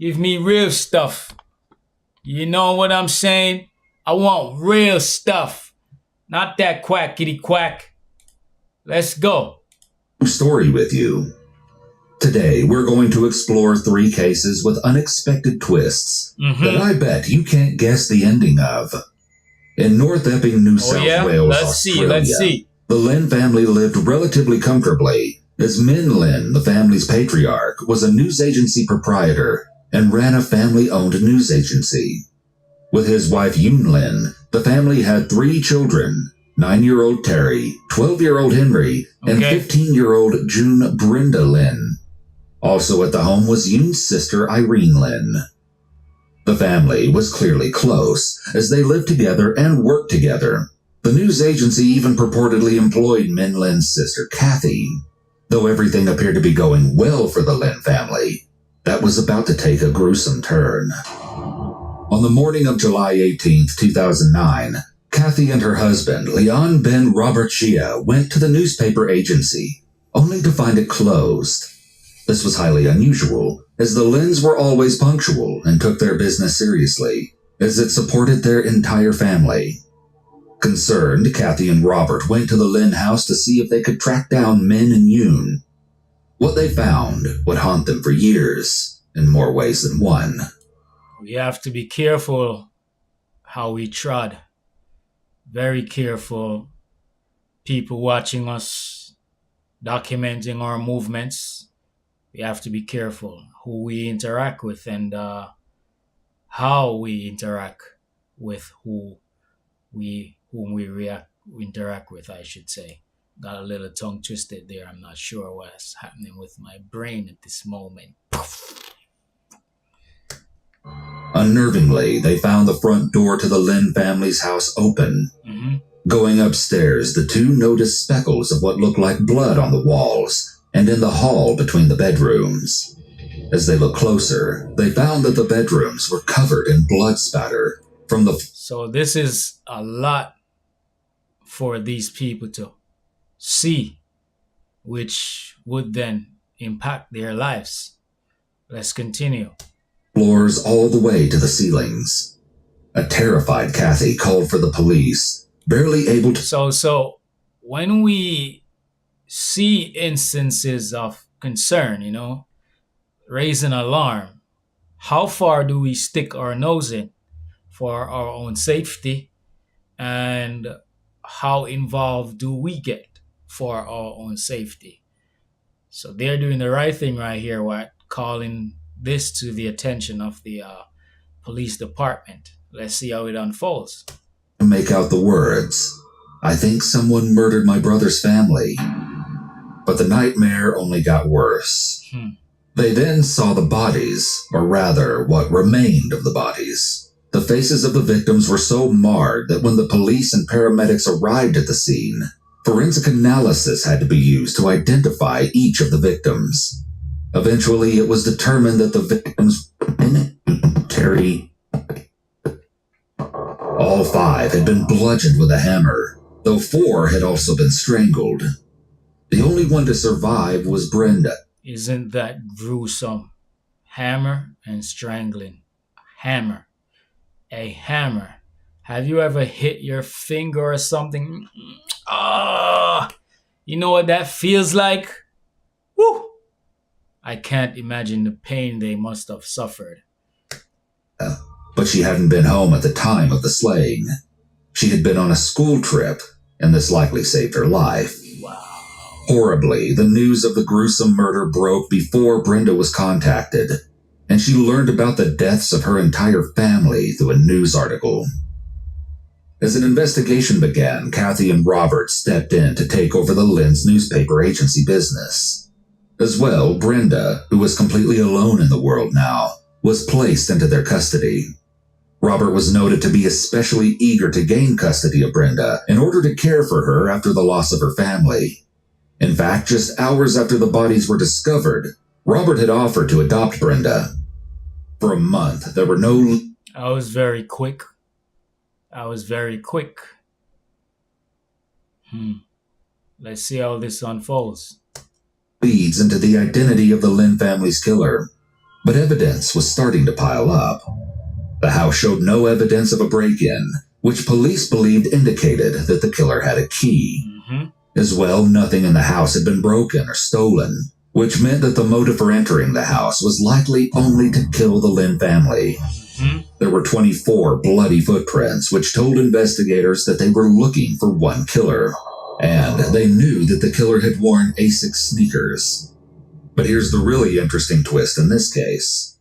Give me real stuff. You know what I'm saying? I want real stuff. Not that quackity quack. Let's go. Story with you. Today, we're going to explore 3 cases with unexpected twists that I bet you can't guess the ending of. In North Epping, New South Wales, Let's see. the Lynn family lived relatively comfortably, as Min Lynn, the family's patriarch, was a news agency proprietor and ran a family-owned news agency. With his wife Yoon Lynn, the family had 3 children, 9-year-old Terry, 12-year-old Henry, and 15-year-old June Brenda Lynn. Also at the home was Yoon's sister Irene Lynn. The family was clearly close, as they lived together and worked together. The news agency even purportedly employed Min Lynn's sister Kathy. Though everything appeared to be going well for the Lynn family, that was about to take a gruesome turn. On the morning of July 18, 2009, Kathy and her husband, Leon Ben Robert Shia, went to the newspaper agency, only to find it closed. This was highly unusual, as the Lynns were always punctual and took their business seriously, as it supported their entire family. Concerned, Kathy and Robert went to the Lynn house to see if they could track down Min and Yoon. What they found would haunt them for years, in more ways than one. We have to be careful how we trod. Very careful. People watching us, documenting our movements. We have to be careful who we interact with and how we interact with whom we interact with, I should say. Got a little tongue twisted there. I'm not sure what's happening with my brain at this moment. Unnervingly, they found the front door to the Lynn family's house open. Going upstairs, the 2 noticed speckles of what looked like blood on the walls and in the hall between the bedrooms. As they looked closer, they found that the bedrooms were covered in blood spatter from the... So this is a lot for these people to see, which would then impact their lives. Let's continue. Floors all the way to the ceilings. A terrified Kathy called for the police, barely able to... So when we see instances of concern, raising alarm, how far do we stick our nose in for our own safety, and how involved do we get for our own safety? So they're doing the right thing right here, calling this to the attention of the police department. Let's see how it unfolds. Make out the words, "I think someone murdered my brother's family." But the nightmare only got worse. They then saw the bodies, or rather, what remained of the bodies. The faces of the victims were so marred that when the police and paramedics arrived at the scene, forensic analysis had to be used to identify each of the victims. Eventually, it was determined that the victims, Terry, all 5 had been bludgeoned with a hammer, though 4 had also been strangled. The only one to survive was Brenda. Isn't that gruesome? Hammer and strangling. Hammer. A hammer. Have you ever hit your finger or something? You know what that feels like? Woo! I can't imagine the pain they must have suffered. But she hadn't been home at the time of the slaying. She had been on a school trip, and this likely saved her life. Wow. Horribly, the news of the gruesome murder broke before Brenda was contacted, and she learned about the deaths of her entire family through a news article. As an investigation began, Kathy and Robert stepped in to take over the Lynn's newspaper agency business. As well, Brenda, who was completely alone in the world now, was placed into their custody. Robert was noted to be especially eager to gain custody of Brenda in order to care for her after the loss of her family. In fact, just hours after the bodies were discovered, Robert had offered to adopt Brenda. For a month, there were no... I was very quick. Let's see how this unfolds. Leads into the identity of the Lynn family's killer. But evidence was starting to pile up. The house showed no evidence of a break-in, which police believed indicated that the killer had a key. As well, nothing in the house had been broken or stolen, which meant that the motive for entering the house was likely only to kill the Lynn family. There were 24 bloody footprints, which told investigators that they were looking for one killer, and they knew that the killer had worn Asics sneakers. But here's the really interesting twist in this case.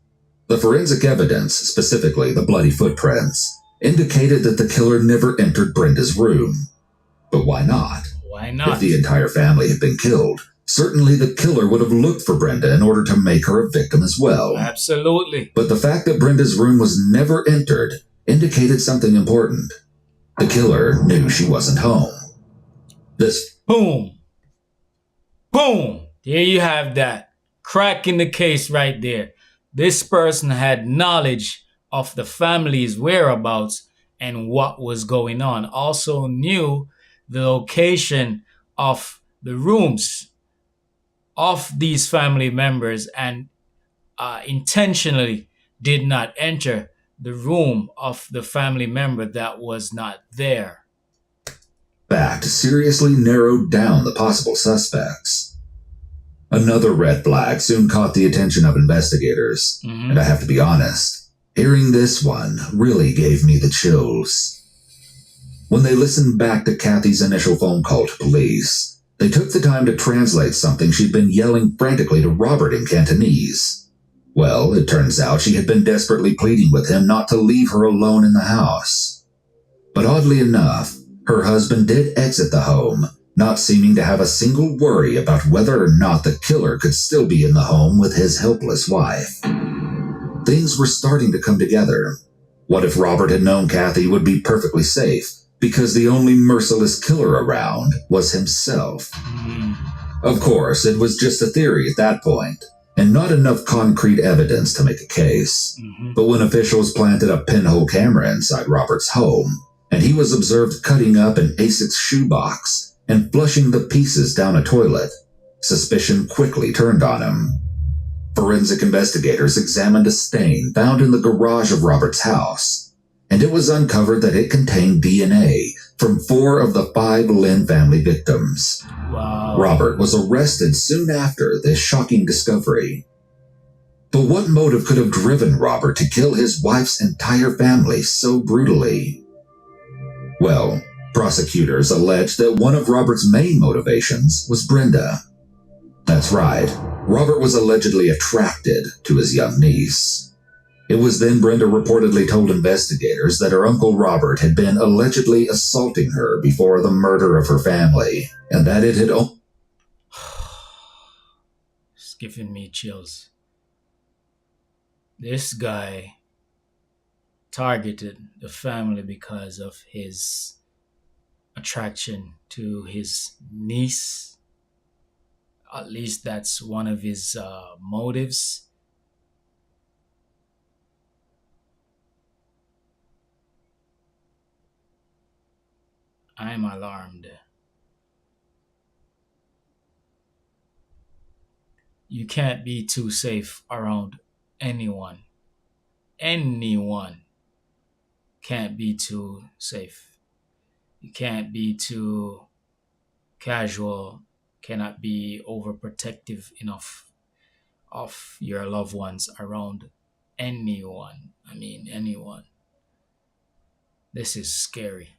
The forensic evidence, specifically the bloody footprints, indicated that the killer never entered Brenda's room. But why not? Why not? If the entire family had been killed, certainly the killer would have looked for Brenda in order to make her a victim as well. Absolutely. But the fact that Brenda's room was never entered indicated something important. The killer knew she wasn't home. This Boom. Boom. There you have that. Crack in the case right there. This person had knowledge of the family's whereabouts and what was going on. Also knew the location of the rooms of these family members and intentionally did not enter the room of the family member that was not there. fact seriously narrowed down the possible suspects. Another red flag soon caught the attention of investigators, and I have to be honest, hearing this one really gave me the chills. When they listened back to Kathy's initial phone call to police, they took the time to translate something she'd been yelling frantically to Robert in Cantonese. Well, it turns out she had been desperately pleading with him not to leave her alone in the house. But oddly enough, her husband did exit the home, not seeming to have a single worry about whether or not the killer could still be in the home with his helpless wife. Things were starting to come together. What if Robert had known Kathy would be perfectly safe, because the only merciless killer around was himself? Of course, it was just a theory at that point, and not enough concrete evidence to make a case. But when officials planted a pinhole camera inside Robert's home, and he was observed cutting up an Asics shoebox and flushing the pieces down a toilet, suspicion quickly turned on him. Forensic investigators examined a stain found in the garage of Robert's house, and it was uncovered that it contained DNA from 4 of the 5 Lynn family victims. Wow. Robert was arrested soon after this shocking discovery. But what motive could have driven Robert to kill his wife's entire family so brutally? Well, prosecutors alleged that one of Robert's main motivations was Brenda. That's right, Robert was allegedly attracted to his young niece. It was then Brenda reportedly told investigators that her Uncle Robert had been allegedly assaulting her before the murder of her family, and that it had... It's giving me chills. This guy targeted the family because of his attraction to his niece. At least that's one of his motives. I'm alarmed. You can't be too safe around anyone. Anyone can't be too safe. You can't be too casual, cannot be overprotective enough of your loved ones around anyone. I mean, anyone. This is scary.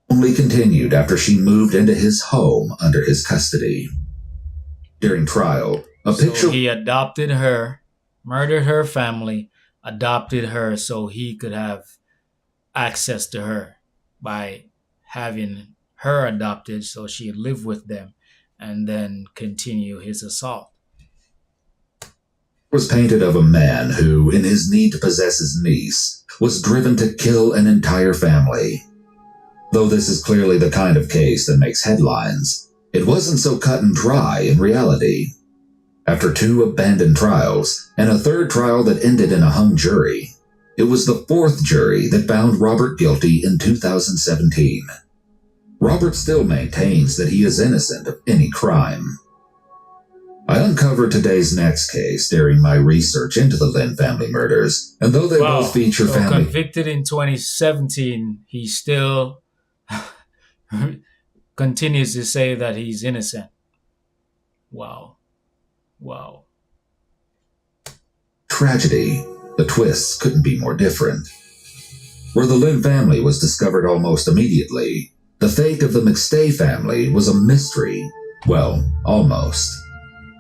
Only continued after she moved into his home under his custody. During trial, So he adopted her, murdered her family, adopted her so he could have access to her by having her adopted so she'd live with them and then continue his assault. Was painted of a man who, in his need to possess his niece, was driven to kill an entire family. Though this is clearly the kind of case that makes headlines, it wasn't so cut and dry in reality. After 2 abandoned trials, and a 3rd trial that ended in a hung jury, it was the 4th jury that found Robert guilty in 2017. Robert still maintains that he is innocent of any crime. I uncovered today's next case during my research into the Lynn family murders, and though they Wow. both feature So family... convicted in 2017, he still continues to say that he's innocent. Wow. Wow. Tragedy. The twists couldn't be more different. Where the Lynn family was discovered almost immediately, the fate of the McStay family was a mystery. Well, almost.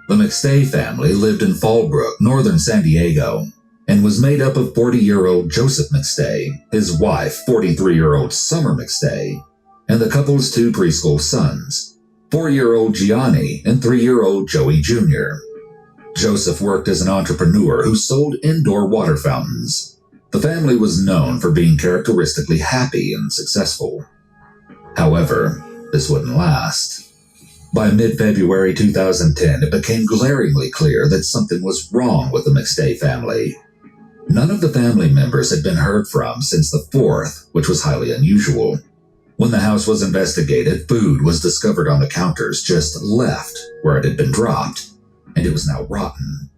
The McStay family lived in Fallbrook, northern San Diego, and was made up of 40-year-old Joseph McStay, his wife, 43-year-old Summer McStay, and the couple's 2 preschool sons, 4-year-old Gianni and 3-year-old Joey Jr. Joseph worked as an entrepreneur who sold indoor water fountains. The family was known for being characteristically happy and successful. However, this wouldn't last. By mid-February 2010, it became glaringly clear that something was wrong with the McStay family. None of the family members had been heard from since the 4th, which was highly unusual. When the house was investigated, food was discovered on the counters just left where it had been dropped, and it was now rotten.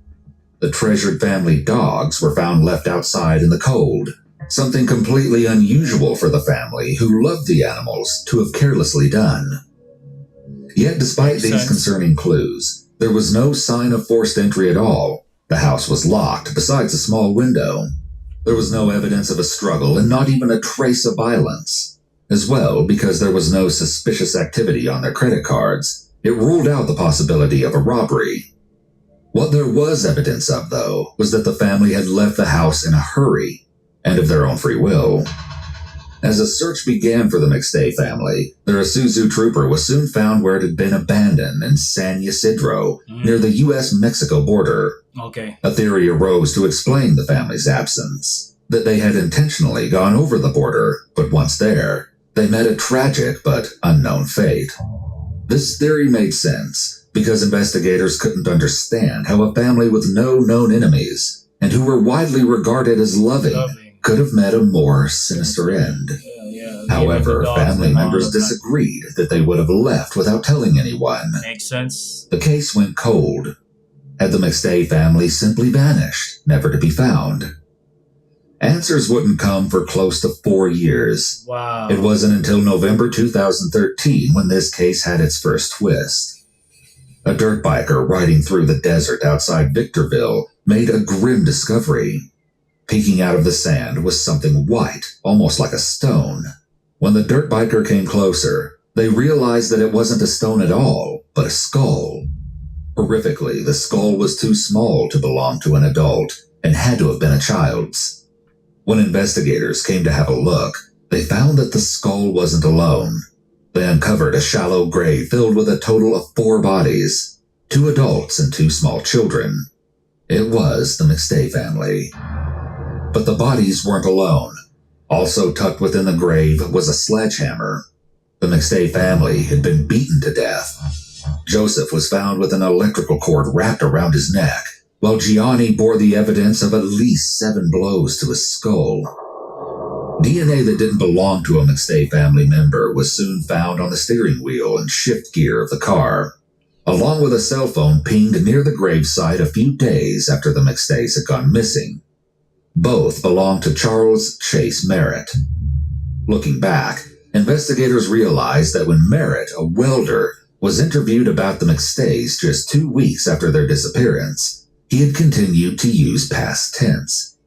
The treasured family dogs were found left outside in the cold, something completely unusual for the family who loved the animals to have carelessly done. Yet despite these concerning clues, there was no sign of forced entry at all. The house was locked, besides a small window. There was no evidence of a struggle and not even a trace of violence. As well, because there was no suspicious activity on their credit cards, it ruled out the possibility of a robbery. What there was evidence of, though, was that the family had left the house in a hurry, and of their own free will. As a search began for the McStay family, their Isuzu Trooper was soon found where it had been abandoned in San Ysidro, near the U.S.-Mexico border. Okay. A theory arose to explain the family's absence, that they had intentionally gone over the border, but once there, they met a tragic but unknown fate. This theory made sense, because investigators couldn't understand how a family with no known enemies, and who were widely regarded as loving, could have met a more sinister end. However, family members disagreed that they would have left without telling anyone. Makes sense. The case went cold. Had the McStay family simply vanished, never to be found? Answers wouldn't come for close to 4 years. Wow. It wasn't until November 2013 when this case had its first twist. A dirt biker riding through the desert outside Victorville made a grim discovery. Peeking out of the sand was something white, almost like a stone. When the dirt biker came closer, they realized that it wasn't a stone at all, but a skull. Horrifically, the skull was too small to belong to an adult and had to have been a child's. When investigators came to have a look, they found that the skull wasn't alone. They uncovered a shallow grave filled with a total of 4 bodies, 2 adults and 2 small children. It was the McStay family. But the bodies weren't alone. Also tucked within the grave was a sledgehammer. The McStay family had been beaten to death. Joseph was found with an electrical cord wrapped around his neck, while Gianni bore the evidence of at least 7 blows to his skull. DNA that didn't belong to a McStay family member was soon found on the steering wheel and shift gear of the car, along with a cell phone pinged near the gravesite a few days after the McStays had gone missing. Both belonged to Charles Chase Merritt. Looking back, investigators realized that when Merritt, a welder, was interviewed about the McStays just 2 weeks after their disappearance, he had continued to use past tense,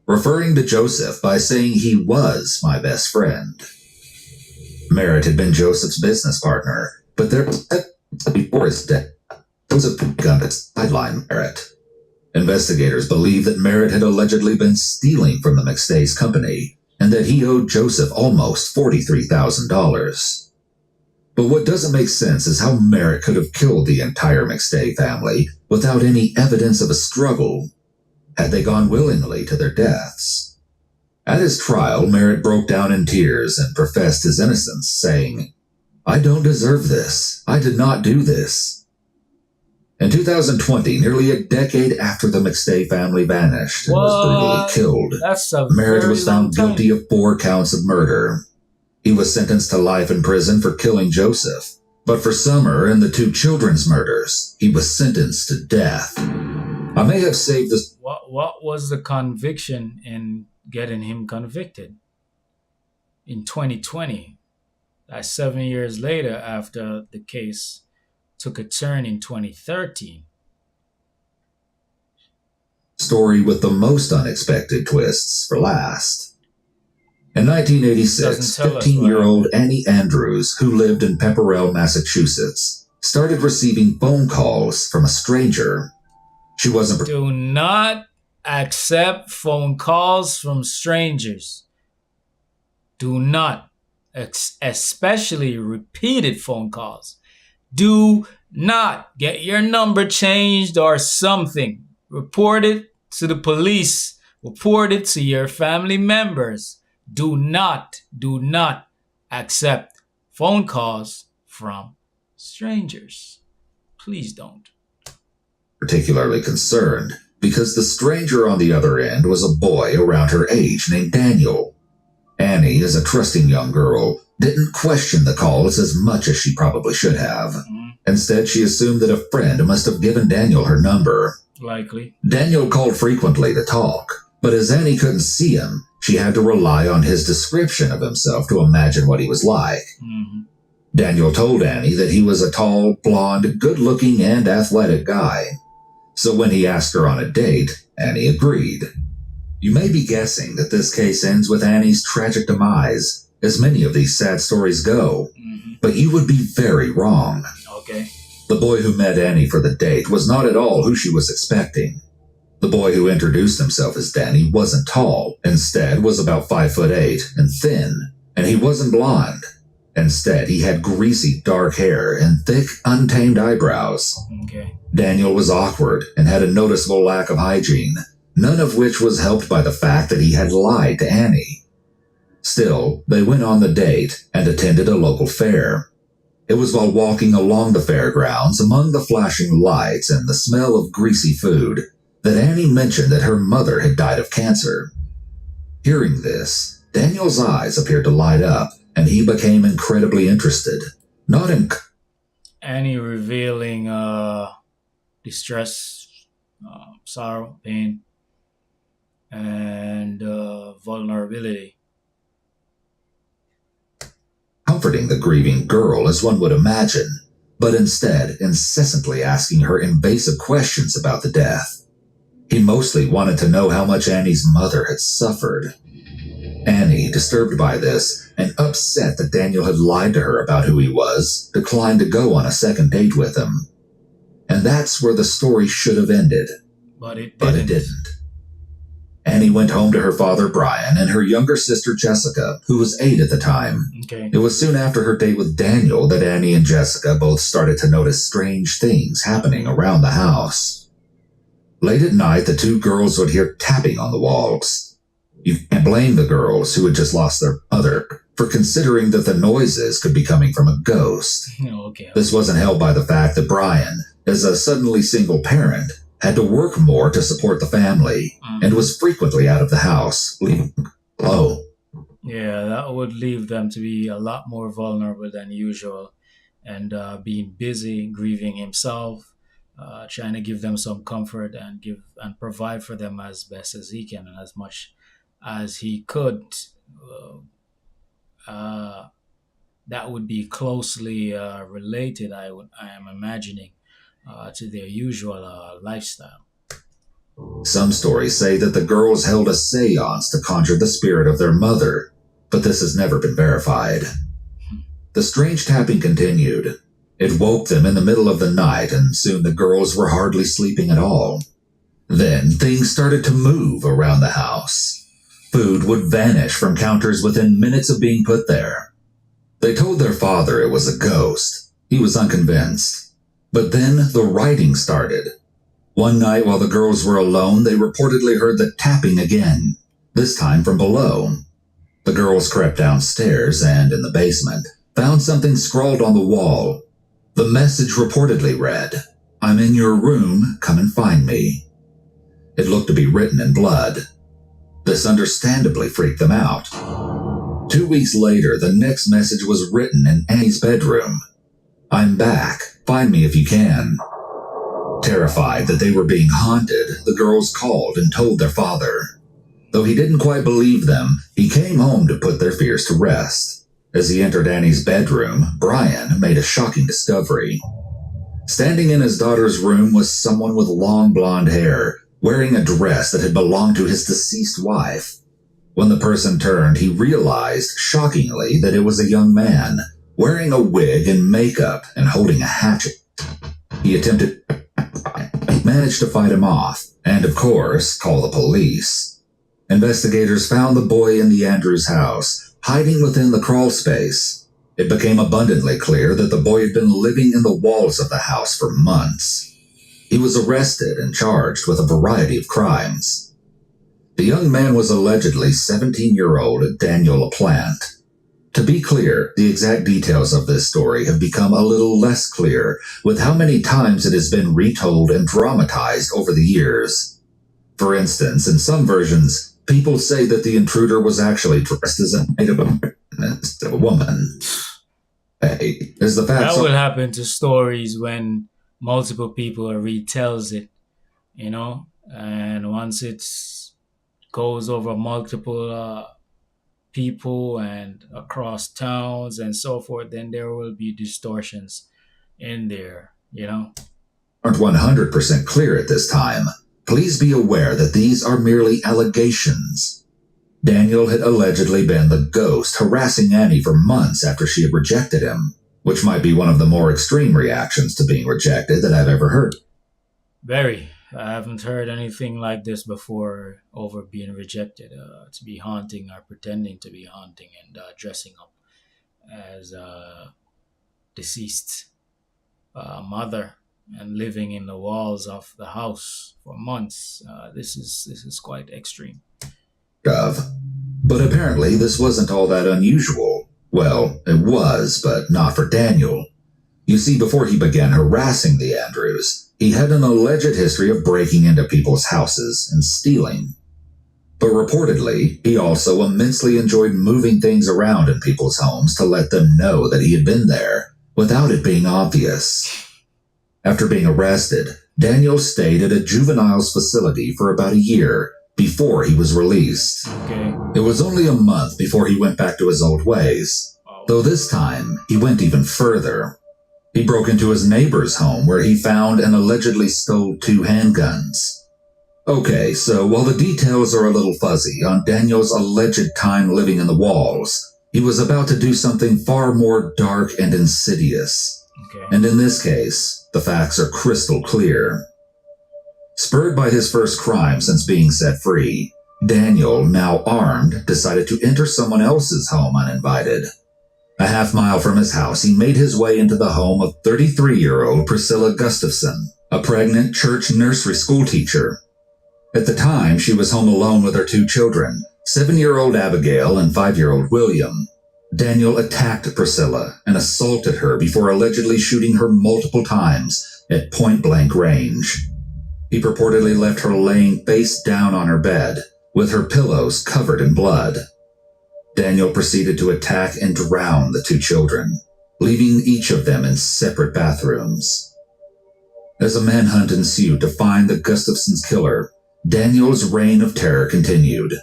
referring to Joseph by saying he was my best friend. Merritt had been Joseph's business partner, but before his death, Joseph had begun to sideline Merritt. Investigators believe that Merritt had allegedly been stealing from the McStay's company, and that he owed Joseph almost $43,000. But what doesn't make sense is how Merritt could have killed the entire McStay family without any evidence of a struggle. Had they gone willingly to their deaths? At his trial, Merritt broke down in tears and professed his innocence, saying, "I don't deserve this. I did not do this." In 2020, nearly a decade after the McStay family vanished and was brutally killed, Merritt was found guilty of 4 counts of murder. He was sentenced to life in prison for killing Joseph, But for Summer and the two children's murders, he was sentenced to death. I may have saved this. What was the conviction in getting him convicted? In 2020, that's 7 years later after the case took a turn in 2013. Story with the most unexpected twists for last. In 1986, 15-year-old Annie Andrews, who lived in Pepperell, Massachusetts, started receiving phone calls from a stranger. She wasn't. Do not accept phone calls from strangers. Do not, especially repeated phone calls. Do not get your number changed or something. Report it to the police. Report it to your family members. Do not accept phone calls from strangers. Please don't. Particularly concerned because the stranger on the other end was a boy around her age named Daniel. Annie, as a trusting young girl, didn't question the calls as much as she probably should have. Mm-hmm. Instead, she assumed that a friend must have given Daniel her number. Likely. Daniel called frequently to talk, but as Annie couldn't see him, she had to rely on his description of himself to imagine what he was like. Mm-hmm. Daniel told Annie that he was a tall, blonde, good-looking, and athletic guy. So when he asked her on a date, Annie agreed. You may be guessing that this case ends with Annie's tragic demise, as many of these sad stories go. Mm-hmm. But you would be very wrong. Okay. The boy who met Annie for the date was not at all who she was expecting. The boy who introduced himself as Danny wasn't tall, instead was about 5'8" and thin, and he wasn't blonde. Instead, he had greasy dark hair and thick, untamed eyebrows. Okay. Daniel was awkward and had a noticeable lack of hygiene, none of which was helped by the fact that he had lied to Annie. Still, they went on the date and attended a local fair. It was while walking along the fairgrounds among the flashing lights and the smell of greasy food that Annie mentioned that her mother had died of cancer. Hearing this, Daniel's eyes appeared to light up, and he became incredibly interested. Not in... Annie revealing distress, sorrow, pain, and vulnerability. Comforting the grieving girl as one would imagine, but instead incessantly asking her invasive questions about the death. He mostly wanted to know how much Annie's mother had suffered. Annie, disturbed by this and upset that Daniel had lied to her about who he was, declined to go on a second date with him. And that's where the story should have ended. But it didn't. Annie went home to her father, Brian, and her younger sister, Jessica, who was 8 at the time. Okay. It was soon after her date with Daniel that Annie and Jessica both started to notice strange things happening around the house. Late at night, the two girls would hear tapping on the walls. You can't blame the girls who had just lost their mother for considering that the noises could be coming from a ghost. Okay. This wasn't helped by the fact that Brian, as a suddenly single parent, had to work more to support the family and was frequently out of the house, leaving alone. Yeah, that would leave them to be a lot more vulnerable than usual, and being busy grieving himself, trying to give them some comfort and provide for them as best as he can and as much as he could. That would be closely related, I am imagining, to their usual lifestyle. Some stories say that the girls held a seance to conjure the spirit of their mother, but this has never been verified. The strange tapping continued. It woke them in the middle of the night, and soon the girls were hardly sleeping at all. Then things started to move around the house. Food would vanish from counters within minutes of being put there. They told their father it was a ghost. He was unconvinced. But then the writing started. One night while the girls were alone, they reportedly heard the tapping again, this time from below. The girls crept downstairs and, in the basement, found something scrawled on the wall. The message reportedly read, "I'm in your room, come and find me." It looked to be written in blood. This understandably freaked them out. 2 weeks later, the next message was written in Annie's bedroom. I'm back. Find me if you can. Terrified that they were being haunted, the girls called and told their father. Though he didn't quite believe them, he came home to put their fears to rest. As he entered Annie's bedroom, Brian made a shocking discovery. Standing in his daughter's room was someone with long blonde hair, wearing a dress that had belonged to his deceased wife. When the person turned, he realized, shockingly, that it was a young man, wearing a wig and makeup and holding a hatchet. He managed to fight him off, and of course, call the police. Investigators found the boy in the Andrews house, hiding within the crawl space. It became abundantly clear that the boy had been living in the walls of the house for months. He was arrested and charged with a variety of crimes. The young man was allegedly 17-year-old Daniel LaPlante. To be clear, the exact details of this story have become a little less clear with how many times it has been retold and dramatized over the years. For instance, in some versions, people say that the intruder was actually dressed as a Native American instead of a woman. Hey, is the fact That will happen to stories when multiple people retells it, and once it goes over multiple people and across towns and so forth, then there will be distortions in there. aren't 100% clear at this time. Please be aware that these are merely allegations. Daniel had allegedly been the ghost harassing Annie for months after she had rejected him, which might be one of the more extreme reactions to being rejected that I've ever heard. Very. I haven't heard anything like this before over being rejected, to be haunting or pretending to be haunting and dressing up as a deceased mother and living in the walls of the house for months. This is quite extreme. But apparently this wasn't all that unusual. Well, it was, but not for Daniel. You see, before he began harassing the Andrews, he had an alleged history of breaking into people's houses and stealing. But reportedly, he also immensely enjoyed moving things around in people's homes to let them know that he had been there, without it being obvious. After being arrested, Daniel stayed at a juvenile's facility for about a year before he was released. Okay. It was only a month before he went back to his old ways, though this time he went even further. He broke into his neighbor's home where he found and allegedly stole 2 handguns. Okay, so while the details are a little fuzzy on Daniel's alleged time living in the walls, he was about to do something far more dark and insidious. Okay. And in this case, the facts are crystal clear. Spurred by his first crime since being set free, Daniel, now armed, decided to enter someone else's home uninvited. A half-mile from his house, he made his way into the home of 33-year-old Priscilla Gustafson, a pregnant church nursery school teacher. At the time, she was home alone with her 2 children, 7-year-old Abigail and 5-year-old William. Daniel attacked Priscilla and assaulted her before allegedly shooting her multiple times at point-blank range. He purportedly left her laying face down on her bed, with her pillows covered in blood. Daniel proceeded to attack and drown the 2 children, leaving each of them in separate bathrooms. As a manhunt ensued to find the Gustafson's killer, Daniel's reign of terror continued.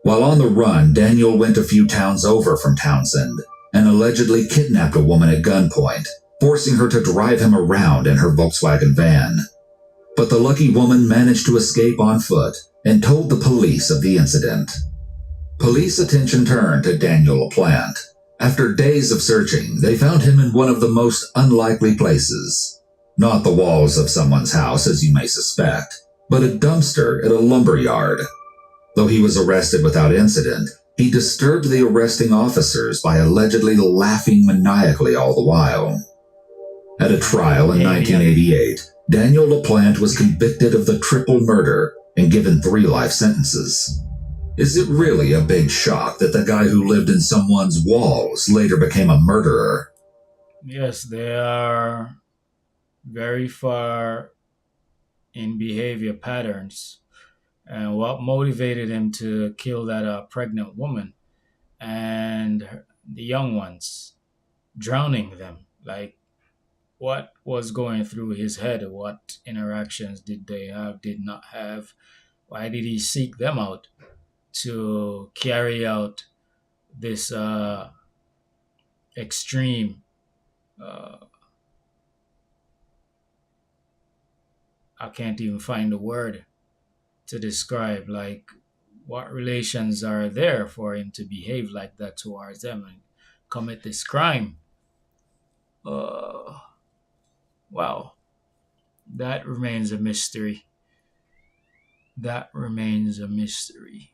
While on the run, Daniel went a few towns over from Townsend and allegedly kidnapped a woman at gunpoint, forcing her to drive him around in her Volkswagen van. But the lucky woman managed to escape on foot and told the police of the incident. Police attention turned to Daniel LaPlante. After days of searching, they found him in one of the most unlikely places. Not the walls of someone's house, as you may suspect, but a dumpster at a lumber yard. Though he was arrested without incident, he disturbed the arresting officers by allegedly laughing maniacally all the while. At a trial in 1988, Daniel LaPlante was convicted of the triple murder and given 3 life sentences. Is it really a big shock that the guy who lived in someone's walls later became a murderer? Yes, they are very far in behavior patterns. And what motivated him to kill that pregnant woman and the young ones, drowning them, like what was going through his head? What interactions did they have, did not have? Why did he seek them out to carry out this extreme? Uh, I can't even find a word to describe, like, what relations are there for him to behave like that towards them and commit this crime. Uh, wow, that remains a mystery. That remains a mystery.